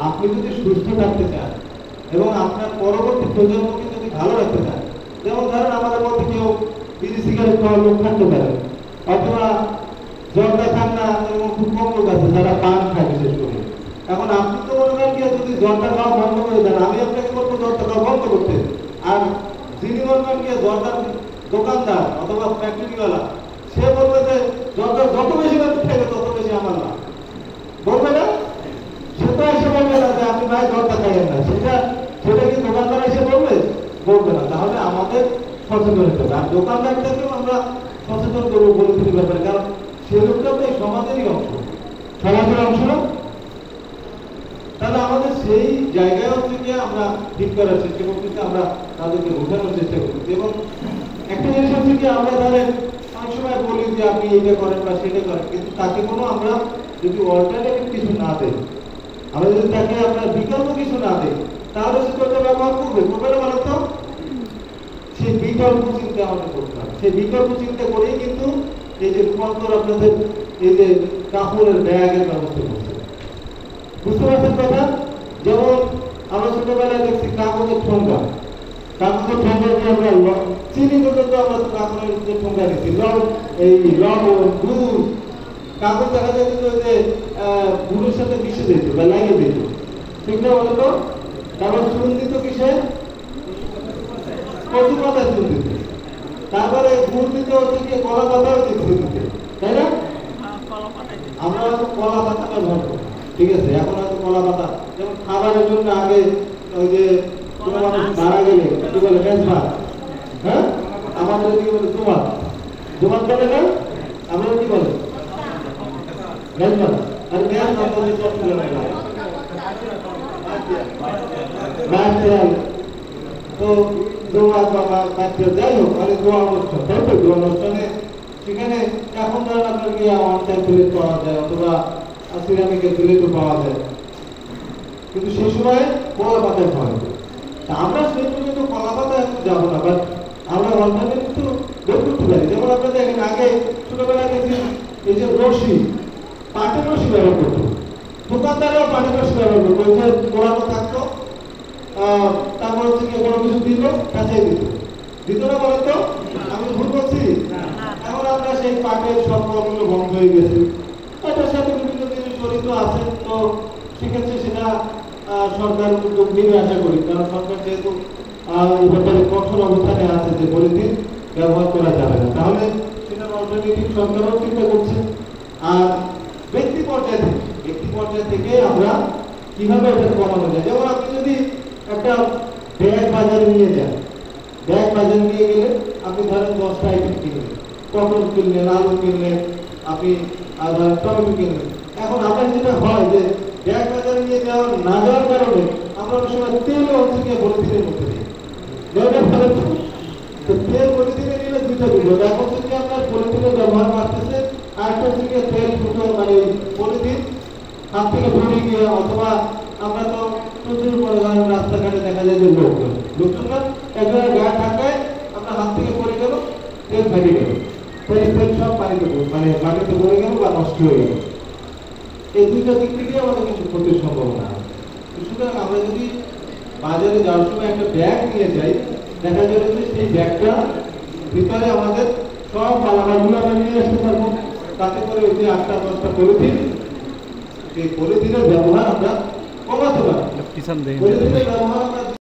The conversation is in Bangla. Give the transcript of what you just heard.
আপনি যদি সুস্থ থাকতে চান এবং আপনার পরবর্তী প্রজন্মকে যদি ভালো রাখতে চান, যেমন ধরেন আমাদের মধ্যে কেউ বিড়ি সিগারেট খাওয়ার লোক থাকতে পারে, অথবা জর্দা খান না এবং খুব কম লোক আছে যারা পান খায় বিশেষ করে। এখন আপনি তো মনে করেন কি যদি জর্দা খাওয়া বন্ধ করে দেন, আমি আপনাকে বলবো জর্দা খাওয়া বন্ধ করতে। আর যিনি বলবেন কি জর্দার দোকানদার অথবা ফ্যাক্টরিওয়ালা, সে বলবে যে জর্দা যত বেশি খাইবে তত বেশি আমার না, বলবে না? সে তো এসে বলবে না যে আপনি ভাই জর্দা খাইয়েন না, সেটা কি দোকানদার এসে বলবে? বলবে না। তাহলে আমাদের সচেতন হতে হবে, আর দোকানদারটাকেও আমরা সচেতন করবো পরিস্থিতির ব্যাপারে, কারণ সে লোকটা তো সমাজেরই অংশ, সমাজের অংশ না। তাহলে আমাদের সেই জায়গায় হচ্ছে গিয়ে আমরা ঠিক করার চেষ্টা করতেছি, আমরা তাদেরকে বোঝানোর চেষ্টা করতেছি। এবং একটা জিনিস হচ্ছে কি, আমরা ধরেন অনেক সময় বলি যে আপনি এইটা করেন বা সেটা করেন, কিন্তু তাকে কোনো আমরা যদি অল্টারনেটিভ কিছু না দেই, আমরা যদি তাকে আপনার বিকল্প কিছু না দেই, তাহলে সে করতে ব্যবহার করবে না বলেন তো? সেই বিকল্প চিন্তা আমাদের করতে হবে। সেই বিকল্প চিন্তা করেই কিন্তু এই যে রূপান্তর আপনাদের এই যে কাপড়ের ব্যাগের ব্যবস্থা করছে, বুঝতে পারছেন কথা? যেমন আমরা ছোটবেলায় দেখছি কাগজের ঠোঙ্গা, কাগজের ঠোঙ্গা দিয়ে আমরা চিনি পর্যন্ত আমরা কাগজের যে ঠোঙ্গা দিচ্ছি, এই লবণ গুড়, কাগজ দেখা যায় কিন্তু যে গুড়ের সাথে মিশে দিত বা লাগিয়ে দিত, ঠিক না বলতো? তারপর চুন দিত কিসে? কচু পাতায় চুন দিত। তারপরে গুড় দিতে হচ্ছে কি কলা পাতাও দিতে, তাই না? আমরা কলা পাতা ব্যবহার করি, ঠিক আছে? এখন হয়তো কলা পাতা, যেমন খাবারের জন্য আগে ওই যে কোনো মানুষ মারা গেলে কি বলে মেজবাত, হ্যাঁ আমাদের কি বলে জোমাত, জোমাত বলে না, আমরা কি বলে মেজবাত। আর মেজবাত বলে তো দোয়া বাবা কাছে যাই হোক, মানে দোয়া অনুষ্ঠান, তাই তো? দোয়া অনুষ্ঠানে সেখানে এখন ধরেন আপনার গিয়ে অনলাইন প্লেট পাওয়া যায় অথবা সিরামিকের প্লেটও পাওয়া যায়, কিন্তু সেই সময় কলা পাতায় খাওয়া যায়। আমরা সেই পর্যন্ত কলা পাতায় এখন যাবো না, বাট আমরা অনলাইনে কিন্তু বের করতে পারি। যেমন আপনার দেখেন আগে ছোটবেলায় দেখি এই যে রশি, পাটের রশি ব্যবহার করতো, দোকানদাররাও পাটের রশি ব্যবহার করতো, ওই যে পোড়ানো থাকতো, তারপর হচ্ছে কোনো কিছু দিল কাছেই দিত না বলেন তো? আমি ভুল করছি? এখন আমরা সেই পাটের সম্পর্কগুলো বন্ধ হয়ে গেছে, এটার সাথে বিভিন্ন জিনিস জড়িত আছে। তো সেক্ষেত্রে সেটা সরকার উদ্যোগ নিবে আশা করি, কারণ সরকার যেহেতু এই ব্যাপারে কঠোর অবস্থানে আছে যে পলিথিন ব্যবহার করা যাবে না, তাহলে সেটার অল্টারনেটিভ সরকারও চিন্তা করছে। আর ব্যক্তি পর্যায় থেকে আমরা কিভাবে এটা কমানো যায়, যেমন আপনি যদি একটা ব্যাগ বাজারে নিয়ে যান, ব্যাগ বাজারে নিয়ে গেলে আপনি ধরেন 10টা আইটেম কিনলেন, পটল কিনলেন, আলু কিনলেন, আপনি ধরেন টমেটো কিনলেন। এখন আপনার যেটা হয় যে ব্যাগ বাজারে নিয়ে না যাওয়ার কারণে আমরা অনেক সময় তেলও হচ্ছে গিয়ে পলিথিনের মধ্যে দিই, তো তেল পলিথিনে নিলে দুইটা বিপদ, এখন হচ্ছে কি আপনার পলিথিনের ব্যবহার বাড়তেছে, আর একটা হচ্ছে গিয়ে তেল ফুটো মানে পলিথিন হাত থেকে পড়ে গিয়ে, অথবা আমরা তো প্রচুর পরিমাণে রাস্তাঘাটে দেখা যায় যে লোকজন একজনের গায়ে ঢাকায় আপনার হাত থেকে পড়ে গেল, তেল ফেটে গেল, তেল সব পানিতে মানে মাটিতে পড়ে গেল বা নষ্ট হয়ে গেল। এই দুইটা দিক থেকে আমাদের কিন্তু ক্ষতির সম্ভাবনা আছে। সুতরাং আমরা যদি বাজারে যাওয়ার সময় একটা ব্যাগ নিয়ে যাই, দেখা যাবে যে সেই ব্যাগটা ভিতরে আমাদের সব মালামালগুলো আমরা নিয়ে আসতে পারবো, তাতে করে ওই যে 8টা 10টা পলিথিন, এই পলিথিনের ব্যবহার আমরা কমাতে পারবো। পলিথিনের ব্যবহার আমরা